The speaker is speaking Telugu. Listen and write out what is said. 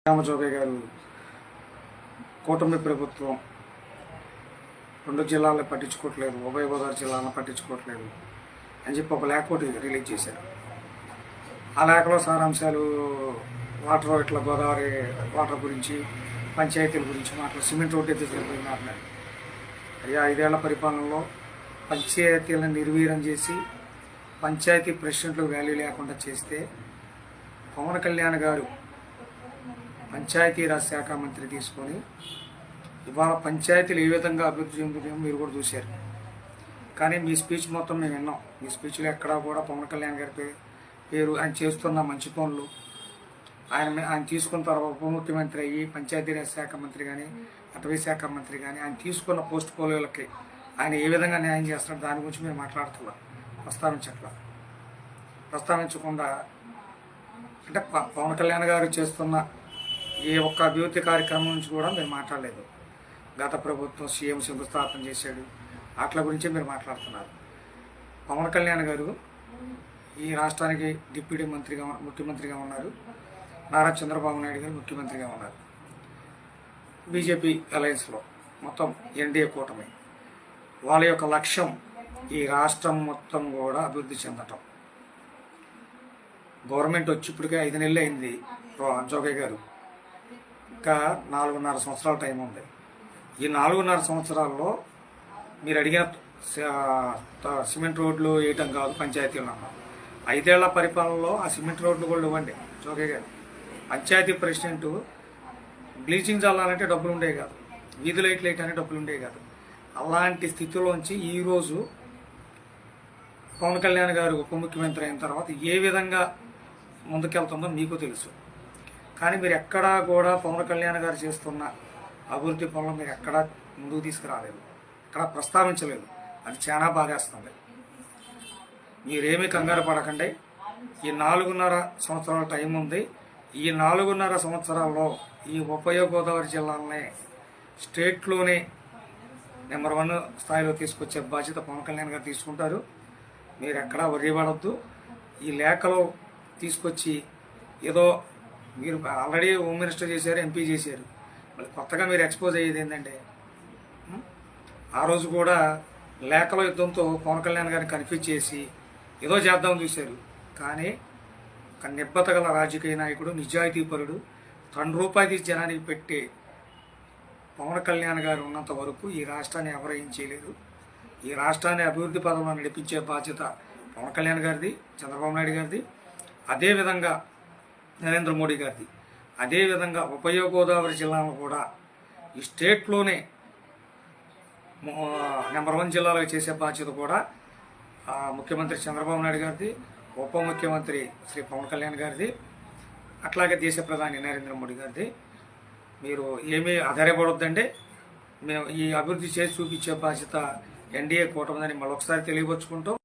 రామజోగయ్య గారు కూటమి ప్రభుత్వం 2 జిల్లాలను పట్టించుకోవట్లేదు, ఉభయ గోదావరి జిల్లాలను పట్టించుకోవట్లేదు అని చెప్పి ఒక లేఖ ఒకటి రిలీజ్ చేశారు. ఆ లేఖలో సారాంశాలు వాటర్ ఇట్లా గోదావరి వాటర్ గురించి, పంచాయతీల గురించి సిమెంట్ రోడ్డు అయితే జరిగిపోయినారు. అయ్యా 5 ఏళ్ల పరిపాలనలో పంచాయతీలను నిర్వీర్యం చేసి పంచాయతీ ప్రెసిడెంట్లు వాల్యూ లేకుండా చేస్తే పవన్ కళ్యాణ్ గారు పంచాయతీరాజ్ శాఖ మంత్రి తీసుకొని ఇవాళ పంచాయతీలు ఏ విధంగా అభివృద్ధి చెందుతాయో మీరు కూడా చూశారు. కానీ మీ స్పీచ్ మొత్తం మేము విన్నాం. మీ స్పీచ్లో ఎక్కడా కూడా పవన్ కళ్యాణ్ గారి పేరు, ఆయన చేస్తున్న మంచి పనులు, ఆయన తీసుకున్న తర్వాత ఉప ముఖ్యమంత్రి అయ్యి పంచాయతీరాజ్ శాఖ మంత్రి కానీ, అటవీ శాఖ మంత్రి కానీ ఆయన తీసుకున్న పోస్ట్ పోలియోలకి ఆయన ఏ విధంగా న్యాయం చేస్తున్నాడు దాని గురించి మీరు మాట్లాడుతున్నారు. ప్రస్తావించకుండా అంటే పవన్ కళ్యాణ్ గారు చేస్తున్న ఏ ఒక్క అభివృద్ధి కార్యక్రమం నుంచి కూడా మీరు మాట్లాడలేదు. గత ప్రభుత్వం సీఎం శంకుస్థాపన చేశాడు, వాటి గురించే మీరు మాట్లాడుతున్నారు. పవన్ కళ్యాణ్ గారు ఈ రాష్ట్రానికి డిప్యూటీ ముఖ్యమంత్రిగా ఉన్నారు. నారా చంద్రబాబు నాయుడు గారు ముఖ్యమంత్రిగా ఉన్నారు. బీజేపీ అలయన్స్లో మొత్తం ఎన్డీఏ కూటమి వాళ్ళ యొక్క లక్ష్యం ఈ రాష్ట్రం మొత్తం కూడా అభివృద్ధి చెందటం. గవర్నమెంట్ వచ్చి ఇప్పటికే 5 నెలలు అయింది. జోగయ్య గారు ఇంకా 4.5 సంవత్సరాల టైం ఉంది. ఈ 4.5 సంవత్సరాల్లో మీరు అడిగిన సిమెంట్ రోడ్లు వేయటం కాదు, పంచాయతీలు అన్నారు. 5 ఏళ్ల పరిపాలనలో ఆ సిమెంట్ రోడ్లు కూడా ఇవ్వండి జోగయ్య గారు. పంచాయతీ ప్రెసిడెంట్ బ్లీచింగ్ చల్లాలంటే డబ్బులు ఉండేవి కాదు, వీధి లైట్లు వేయటానికి డబ్బులు ఉండేవి కాదు. అలాంటి స్థితిలోంచి ఈరోజు పవన్ కళ్యాణ్ గారు ఉప ముఖ్యమంత్రి అయిన తర్వాత ఏ విధంగా ముందుకెళ్తుందో మీకు తెలుసు. కానీ మీరు ఎక్కడా కూడా పవన్ కళ్యాణ్ గారు చేస్తున్న అభివృద్ధి పనులు మీరు ఎక్కడా ముందుకు తీసుకురాలేదు, ఎక్కడా ప్రస్తావించలేదు. అది చాలా బాధేస్తుంది. మీరేమీ కంగారు పడకండి. ఈ 4.5 సంవత్సరాల టైం ఉంది. ఈ 4.5 సంవత్సరాల్లో ఈ ఉభయ గోదావరి జిల్లాలని స్టేట్లోనే నెంబర్ 1 స్థాయిలో తీసుకొచ్చే బాధ్యత పవన్ కళ్యాణ్ గారు తీసుకుంటారు. మీరు ఎక్కడా వర్రీపడొద్దు. ఈ లేఖలో తీసుకొచ్చి ఏదో మీరు ఆల్రెడీ హోమ్ మినిస్టర్ చేశారు, ఎంపీ చేశారు, మళ్ళీ కొత్తగా మీరు ఎక్స్పోజ్ అయ్యేది ఏంటంటే ఆ రోజు కూడా లేఖలో యుద్ధంతో పవన్ కళ్యాణ్ గారిని కన్ఫ్యూజ్ చేసి ఏదో చేద్దామని చూశారు. కానీ ఒక నిబద్ధత గల రాజకీయ నాయకుడు, నిజాయితీపరుడు, ₹10 తీసి జనానికి పెట్టి పవన్ కళ్యాణ్ గారు ఉన్నంత వరకు ఈ రాష్ట్రాన్ని ఎవరు ఏం చేయలేరు. ఈ రాష్ట్రాన్ని అభివృద్ధి పదంలో నడిపించే బాధ్యత పవన్ కళ్యాణ్ గారిది, చంద్రబాబు నాయుడు గారిది, అదేవిధంగా నరేంద్ర మోడీ గారిది. అదేవిధంగా ఉభయ గోదావరి జిల్లాను కూడా ఈ స్టేట్లోనే నెంబర్ 1 జిల్లాలో చేసే బాధ్యత కూడా ముఖ్యమంత్రి చంద్రబాబు నాయుడు గారిది, ఉప ముఖ్యమంత్రి శ్రీ పవన్ కళ్యాణ్ గారిది, అట్లాగే దేశ ప్రధాని నరేంద్ర మోడీ గారిది. మీరు ఏమీ ఆధారపడొద్దండి. మేము ఈ అభివృద్ధి చేసి చూపించే బాధ్యత ఎన్డీఏ కూటమిదని మరొకసారి తెలియపరుచుకుంటాం.